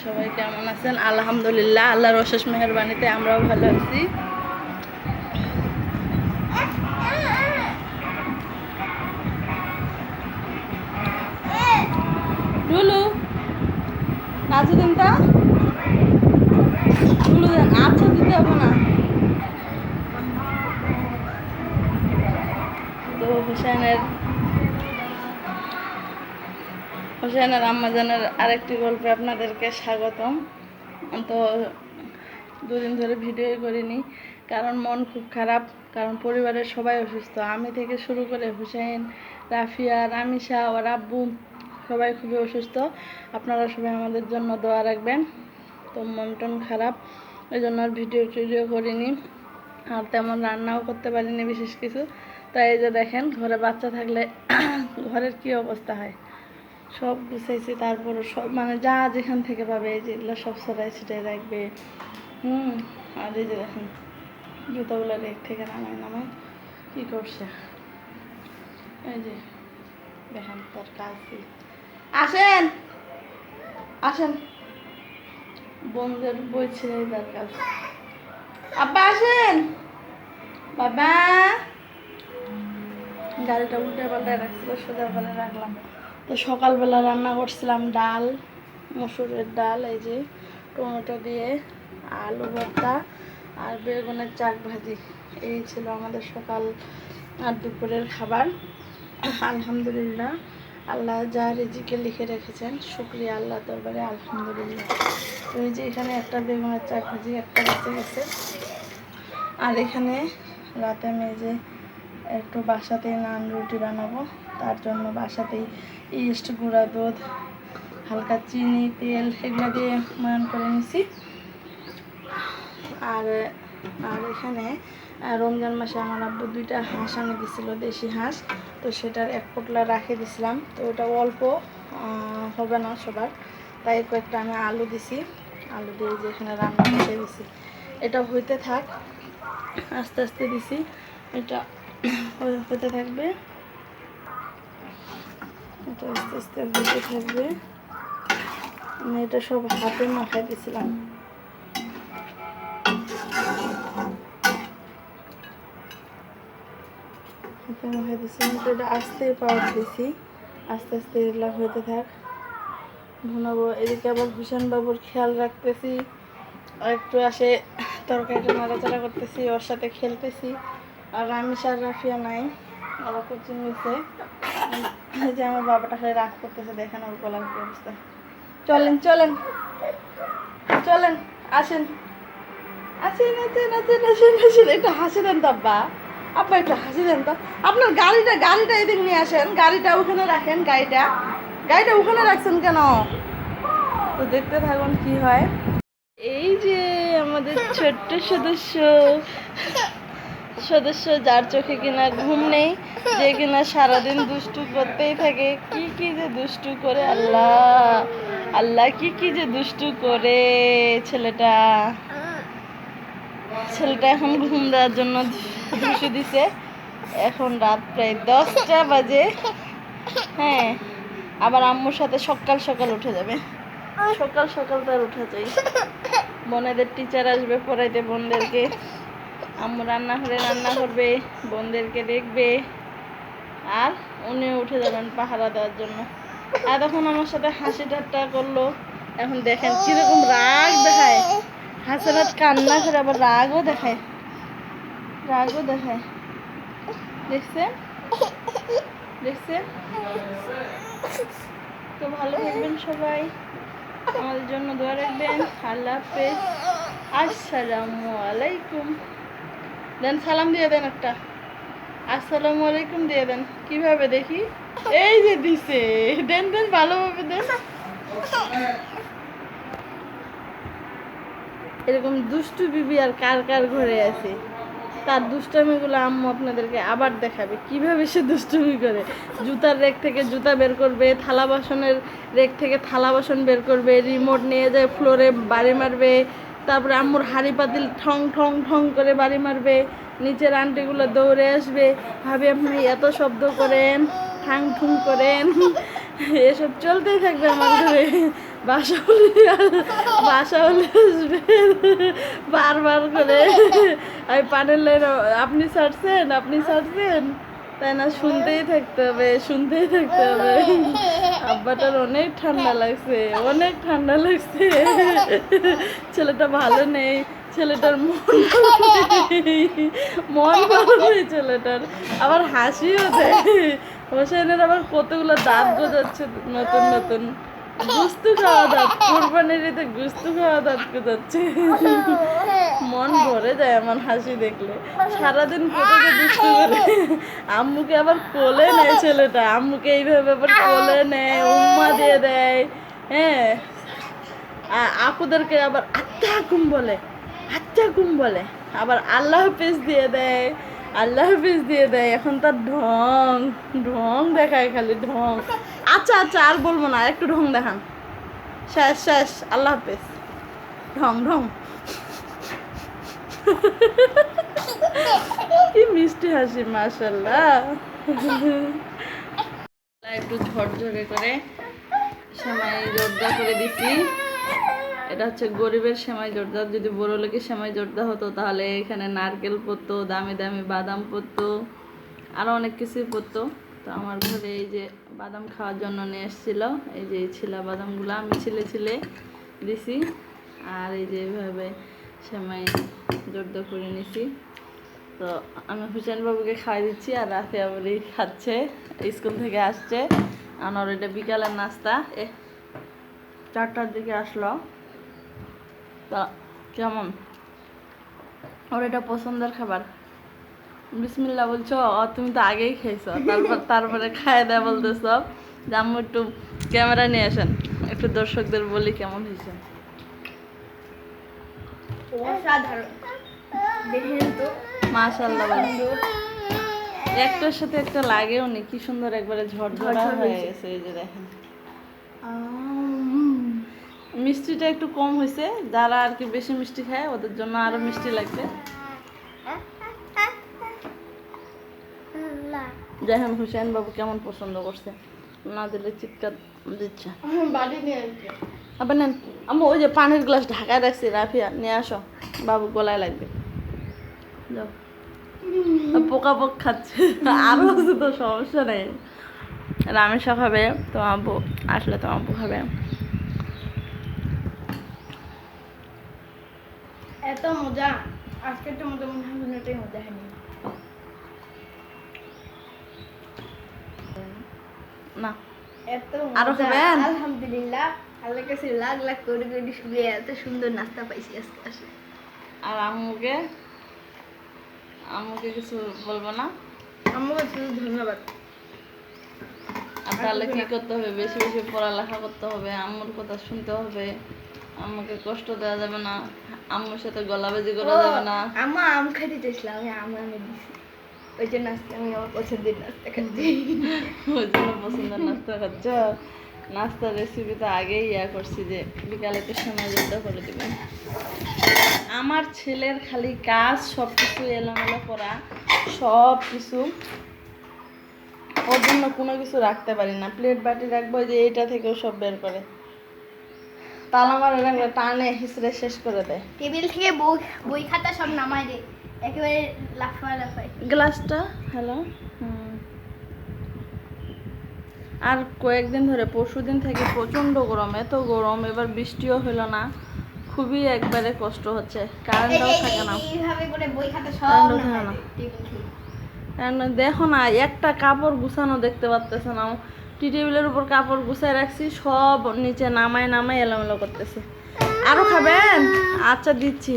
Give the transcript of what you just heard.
সবাই কেমন আছেন? আলহামদুলিল্লাহ, আল্লাহর অশেষ মেহেরবানিতে আমরাও ভালো আছি। লুলু কাজু দেন তা লুলু দেন, আচ্ছা দিতে হবে না। তো হোসেনের আম্মাজানের আরেকটি গল্পে আপনাদেরকে স্বাগতম। তো দুদিন ধরে ভিডিও করিনি, কারণ মন খুব খারাপ, কারণ পরিবারের সবাই অসুস্থ। আমি থেকে শুরু করে হুসেন, রাফিয়া, রামিসা, ওর আব্বু সবাই খুবই অসুস্থ। আপনারা সবাই আমাদের জন্য দোয়া রাখবেন। তো মন টন খারাপ, ওই জন্য আর ভিডিও করিনি, আর তেমন রান্নাও করতে পারিনি বিশেষ কিছু। তাই এই যে দেখেন, ঘরে বাচ্চা থাকলে ঘরের কি অবস্থা হয়। সব গুছাইছি, তারপরও সব মানে যা যেখান থেকে পাবে এই যেগুলো সব ছড়াই ছিটাই রাখবে। আর এই যে দেখেন জুতাগুলো রেক থেকে নামাই কী করছে। এই যে দেখেন তার কাজ কি। আসেন আসেন, বন্ধুদের বই ছিঁড়ে তার কাজ। আব্বা আসেন, বাবা। গাড়িটা উল্টে পাল্টায় রাখছিল, সোজা করে রাখলাম। তো সকালবেলা রান্না করছিলাম ডাল, মসুরের ডাল, এই যে টমেটো দিয়ে, আলু ভর্তা আর বেগুনের চাক ভাজি। এই ছিল আমাদের সকাল আর দুপুরের খাবার। আলহামদুলিল্লাহ, আল্লাহ যা রিজিকে লিখে রেখেছেন, শুকরিয়া আল্লাহ দরবারে, আলহামদুলিল্লাহ। তো এই যে এখানে একটা বেগুনের চাক ভাজি একটা বেঁচে গেছে। আর এখানে রাতে আমি এই যে একটু বাসাতেই নান রুটি বানাবো, তার জন্য বাসাতেই ইস্ট, গুঁড়া দুধ, হালকা চিনি, তেল এগুলো দিয়ে ময়ান করে নিছি। আর আর এখানে রমজান মাসে আমার আব্বু 2টা হাঁস আনে দিছিল, দেশি হাঁস। তো সেটার এক পোটলা রাখে দিছিলাম। তো ওটা অল্প হবে না সবার, তাই কয়েকটা আমি আলু দিছি। আলু দিয়ে যে এখানে রান্না বসে দিছি, এটা হইতে থাক, আস্তে আস্তে দিছি, এটা হতে থাকবে, এটা আস্তে আস্তে হতে থাকবে। আমি এটা সব হাতে মাখাই দিছিলাম। হাতে মাখাই দিছিলাম, তো এটা আস্তে পাওয়ার দিছি, আস্তে আস্তে এগুলো হতে থাক, ভুনাবো। এদিকে আবার হুসেন বাবুর খেয়াল রাখতেছি, একটু আসে তরকারিটা নাড়াচাড়া করতেছি, ওর সাথে খেলতেছি। আর রামিসা আর রাফিয়া নাই, ওরা কোচিং নিচ্ছে। এই যে আমার বাবাটা খালি রাগ করতেছে, দেখেন ওর গলার কি অবস্থা। চলেন চলেন চলেন, আসেন আসেন আসেন আসেন আসেন আসেন, একটু হাসি দেন তো আব্বা, আব্বা একটু হাসি দেন তো। আপনার গাড়িটা এদিক নিয়ে আসেন, গাড়িটা ওখানে রাখেন, গাড়িটা ওখানে রাখছেন কেন? তো দেখতে থাকুন কি হয়। এই যে আমাদের ছোট্ট সদস্য যার চোখে কিনা ঘুম নেই, যে কিনা সারাদিন দুষ্টু করতেই থাকে। কি যে দুষ্টু করে, আল্লাহ কি যে দুষ্টু করে ছেলেটা এখন ঘুম দেওয়ার জন্য দুষ্টু দিছে। এখন রাত প্রায় 10টা বাজে। হ্যাঁ, আবার আম্মুর সাথে সকাল সকাল উঠে যাবে। সকাল সকাল তার উঠা চাই। বোনেদের টিচার আসবে পড়াইতে বোনদেরকে, আম্মু রান্নাঘরে রান্না করবে, বোনদেরকে দেখবে, আর উনিও উঠে যাবেন পাহারা দেওয়ার জন্য। আর তখন আমার সাথে হাসি ঠাট্টা করলো। এখন দেখেন কিরকম রাগ দেখায়, হাসিরাত কান্না করে আবার রাগও দেখায়। দেখছেন তো ভালো থাকবেন সবাই, আমাদের জন্য দোয়া রাখবেন। আল্লাহ হাফেজ, আসসালামু আলাইকুম। দেন সালাম দিয়ে দেন একটা, আসসালামু আলাইকুম দিয়ে দেন। কিভাবে দেখি, এই যে দিছে, দেন ভালোভাবে দেন। এরকম দুষ্টু বিবি আর কার কার ঘরে আছে, তার দুষ্টামিগুলো আম্মু আপনাদেরকে আবার দেখাবে কিভাবে সে দুষ্টুমি করে। জুতার রেক থেকে জুতা বের করবে, থালা বাসনের রেক থেকে থালা বাসন বের করবে, রিমোট নিয়ে যায় ফ্লোরে বাড়ি মারবে, তারপরে আম্মুর হাঁড়ি পাতিল ঠং ঠং ঠং করে বাড়ি মারবে, নিচের আন্টিগুলো দৌড়ে আসবে, ভাবি আপনি এত শব্দ করেন, ঠাং ঠুং করেন, এসব চলতেই থাকবে আমার ঘরে। বাসা হলে বাসা হলে আসবে বারবার করে, আমি পানের লাইন আপনি ছাড়ছেন, আপনি ছাড়ছেন, তাই না? শুনতেই থাকতে হবে, শুনতেই থাকতে হবে। আব্বাটার অনেক ঠান্ডা লাগছে, অনেক ঠান্ডা লাগছে, ছেলেটা ভালো নেই, ছেলেটার মন ভালো নেই ছেলেটার, আবার হাসিও দেয়। হোসেনের আবার কতগুলো দাঁত গজাচ্ছে নতুন নতুন, গুস্তু খাওয়া দাঁত, কোরবানির ঈদে গুস্তু খাওয়া দাঁত গজাচ্ছে। মন ভরে যায় আমার হাসি দেখলে, সারাদিন কত যে দুষ্টু করে। আম্মুকে আবার কোলে নেয় ছেলেটা, আম্মুকে এইভাবে আবার কোলে নেয়, উম্মা দিয়ে দেয়। হ্যাঁ, আপুদেরকে আবার আত্মা হাকুম বলে, আত্মা হাকুম বলে, আবার আল্লাহ হাফিজ দিয়ে দেয়, আল্লাহ হাফিজ দিয়ে দেয়। এখন তার ঢং ঢং দেখায়, খালি ঢং। আচ্ছা আচ্ছা, আর বলবো না, একটু ঢং দেখান, শেষ শেষ, আল্লাহ হাফিজ, ঢং ঢং। কি মিষ্টি হাসি, মাশাআল্লাহ। একটু ঝরঝরে করে সেমাই জর্দা করে দিচ্ছি। এটা হচ্ছে গরিবের সেমাই জর্দা। যদি বড় লোকের সেমাই জর্দা হতো তাহলে এখানে নারকেল পড়তো, দামি দামি বাদাম পড়তো, আরও অনেক কিছুই পড়তো। তো আমার ঘরে এই যে বাদাম খাওয়ার জন্য নিয়ে এসেছিল, এই যে এই ছিলা বাদামগুলো আমি ছিলে ছিলে দিছি। আর এই যে এইভাবে সেমাই জর্দা করে নিছি। তো আমি হুসেন বাবুকে খাওয়াই দিচ্ছি, আর রাফিয়া বলি খাচ্ছে, স্কুল থেকে আসছে। আমার এটা বিকালের নাস্তা, 4টার দিকে আসলো। তা কেমন, ওর এটা পছন্দের খাবার। বিসমিল্লা বলছো, তুমি তো আগেই খেয়েছো, তারপরে খাইয়ে দেয় বলতেছ। আম্মু একটু ক্যামেরা নিয়ে আসেন, একটু দর্শকদের বলি কেমন হয়েছে। অসাধারণ, দেখেন তো মাশাআল্লাহ, একটার সাথে একটা লাগেও নি, কি সুন্দর একবারে ঝরঝরা হয়ে গেছে। এই যে দেখেন, মিষ্টিটা একটু কম হয়েছে, যারা আর কি বেশি মিষ্টি খায় ওদের জন্য আরো মিষ্টি লাগবে। দেখেন হুসেন বাবু কেমন পছন্দ করছে, না দিলে চিৎকার দিচ্ছে। বাড়ি নিয়ে আসবে। আবার নেন আমি ওই যে পানির গ্লাস ঢাকায় রাখছি, রাফিয়া নিয়ে আসো, বাবু গলায় লাগবে। যাও, পোকা পোক খাচ্ছে, আরো আছে তো, সমস্যা নেই। রামেশা খাবে, তোমার আব্বু আসলে তোমার আব্বু খাবে। এত মজা, আজকে তো মজা মনে হয় দুটোই মজা হয়নি। না এত আরো মজা, খাবেন? আলহামদুলিল্লাহ, আল্লাহর কাছে লাখ লাখ কোটি কোটি শুকরিয়া, এত সুন্দর নাস্তা পাইছি আজকে আসে। আর আম্মুকে, আম্মুকে কিছু বলবো না? আম্মুকে শুধু ধন্যবাদ। আর তাহলে কি করতে হবে, বেশি বেশি পড়ালেখা করতে হবে, আম্মুর কথা শুনতে হবে, আম্মুকে কষ্ট দেওয়া যাবে না, আম্মুর সাথে গলাবাজি করা যাবে না। আম্মা আম খাইতে চাইছিলাম, আমি আম এনে দিছি, ওই জন্য আজকে আমি আমার পছন্দের নাস্তা খাচ্ছি। ওই জন্য পছন্দের নাস্তা খাচ্ছ। নাস্তার রেসিপি তো আগেই করছি যে বিকালে তো সময় যোদ্ধা করে দেবেন। আমার ছেলের খালি কাজ সব কিছু এলোমেলো করা, সব কিছু, ওর জন্য কোনো কিছু রাখতে পারি না। প্লেট বাটি রাখবো, যে এইটা থেকেও সব বের করে, তালা মারে রাখলে টানে হিসড়ে শেষ করে দেয়। টেবিল থেকে বই বই খাতা সব নামাই দে, একেবারে লাফায় লাফায়। গ্লাসটা হ্যালো। আর কয়েকদিন ধরে, পরশুদিন থেকে প্রচণ্ড গরম, এত গরম, এবার বৃষ্টিও হলো না, খুবই একবারে কষ্ট হচ্ছে। কারেন্টটাও থাকে না, এইভাবে করে বই খাতা সব কারেন্টও থাকে নামাই না। দে টেবিল থেকে। কারণ দেখো না, একটা কাপড় গুছানো দেখতে পারতেছে না, টি টেবিলের উপর কাপড় গুছাই রাখছি, সব নিচে নামায় নামায় এলোমেলো করতেছে। আরো খাবেন? আচ্ছা দিচ্ছি।